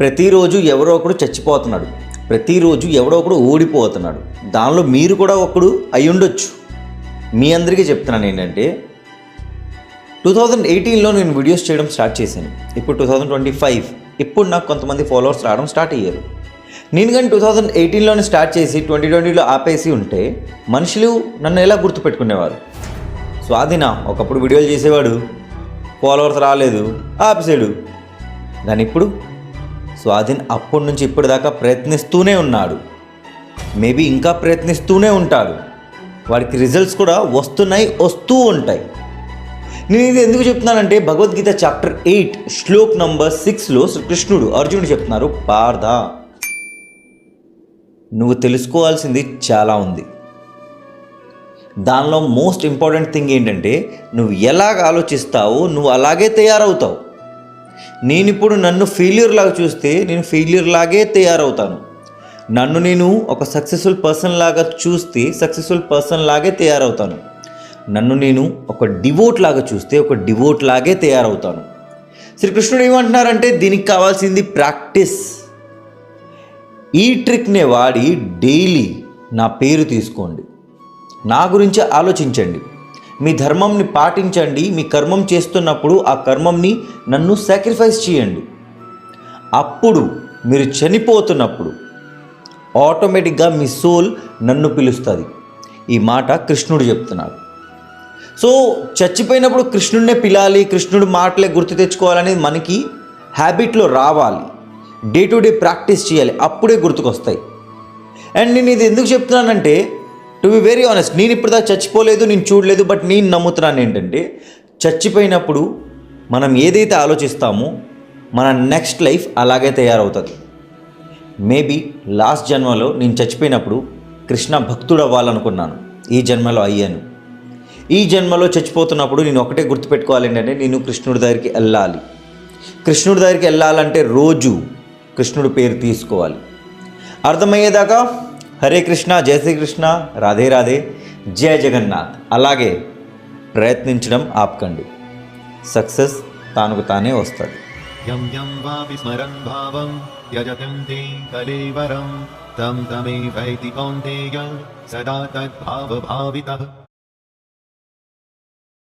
ప్రతిరోజు ఎవరో ఒకడు చచ్చిపోతున్నాడు, ప్రతిరోజు ఎవడో ఒకడు ఓడిపోతున్నాడు. దానిలో మీరు కూడా ఒకడు అయి ఉండొచ్చు. మీ అందరికీ చెప్తున్నాను ఏంటంటే 2018లో నేను వీడియోస్ చేయడం స్టార్ట్ చేశాను. ఇప్పుడు 2025, ఇప్పుడు నాకు కొంతమంది ఫాలోవర్స్ రావడం స్టార్ట్ అయ్యారు. నేను కానీ 2018లోనే స్టార్ట్ చేసి 2020లో ఆపేసి ఉంటే మనుషులు నన్ను ఎలా గుర్తుపెట్టుకునేవారు? స్వాధీన ఒకప్పుడు వీడియోలు చేసేవాడు, ఫాలోవర్స్ రాలేదు, ఆపేసాడు. కానీ ఇప్పుడు స్వాధీన్ అప్పటి నుంచి ఇప్పటిదాకా ప్రయత్నిస్తూనే ఉన్నాడు. మేబీ ఇంకా ప్రయత్నిస్తూనే ఉంటాడు. వాడికి రిజల్ట్స్ కూడా వస్తూ ఉంటాయి. నేను ఇది ఎందుకు చెప్తున్నానంటే భగవద్గీత చాప్టర్ 8 శ్లోక్ నంబర్ 6లో కృష్ణుడు అర్జునుడు చెప్తున్నారు, పార్థ నువ్వు తెలుసుకోవాల్సింది చాలా ఉంది. దానిలో మోస్ట్ ఇంపార్టెంట్ థింగ్ ఏంటంటే నువ్వు ఎలాగ ఆలోచిస్తావో నువ్వు అలాగే తయారవుతావు. నేనిప్పుడు నన్ను ఫెయిల్యూర్ లాగా చూస్తే నేను ఫెయిల్యూర్ లాగే తయారవుతాను. నన్ను నేను ఒక సక్సెస్ఫుల్ పర్సన్ లాగా చూస్తే సక్సెస్ఫుల్ పర్సన్ లాగే తయారవుతాను. నన్ను నేను ఒక డివోట్ లాగా చూస్తే ఒక డివోట్ లాగే తయారవుతాను. శ్రీకృష్ణుడు ఏమంటున్నారంటే దీనికి కావాల్సింది ప్రాక్టీస్. ఈ ట్రిక్నే వాడి డైలీ నా పేరు తీసుకోండి, నా గురించి ఆలోచించండి, మీ ధర్మంని పాటించండి. మీ కర్మం చేస్తున్నప్పుడు ఆ కర్మంని నన్ను సాక్రిఫైస్ చేయండి. అప్పుడు మీరు చనిపోతున్నప్పుడు ఆటోమేటిక్గా మీ సోల్ నన్ను పిలుస్తుంది. ఈ మాట కృష్ణుడు చెప్తున్నాడు. సో చచ్చిపోయినప్పుడు కృష్ణుడినే పిలాలి, కృష్ణుడు మాటలే గుర్తు తెచ్చుకోవాలనేది మనకి హ్యాబిట్లో రావాలి. డే టు డే ప్రాక్టీస్ చేయాలి, అప్పుడే గుర్తుకొస్తాయి. అండ్ నేను ఇది ఎందుకు చెప్తున్నానంటే టు బి వెరీ ఆనెస్ట్, నేను ఇప్పటిదాకా చచ్చిపోలేదు, నేను చూడలేదు. బట్ నేను నమ్ముతున్నాను ఏంటంటే చచ్చిపోయినప్పుడు మనం ఏదైతే ఆలోచిస్తామో మన నెక్స్ట్ లైఫ్ అలాగే తయారవుతుంది. మేబీ లాస్ట్ జన్మలో నేను చచ్చిపోయినప్పుడు కృష్ణ భక్తుడు అవ్వాలనుకున్నాను, ఈ జన్మలో అయ్యాను. ఈ జన్మలో చచ్చిపోతున్నప్పుడు నేను ఒకటే గుర్తుపెట్టుకోవాలి ఏంటంటే నేను కృష్ణుడి దగ్గరికి వెళ్ళాలి. కృష్ణుడి దగ్గరికి వెళ్ళాలంటే రోజు కృష్ణుడి పేరు తీసుకోవాలి. అర్థమయ్యేదాకా హరే కృష్ణ, జయ శ్రీకృష్ణ, రాధే రాధే, జయ జగన్నాథ్ అలాగే ప్రయత్నించడం ఆపకండి. సక్సెస్ తానుకు తానే వస్తుంది. యం యం వాపి స్మరన్ భావం యజతం తే కలేవరం తం తమేవైతి కౌంతేయ సదా తద్భావ భావితః.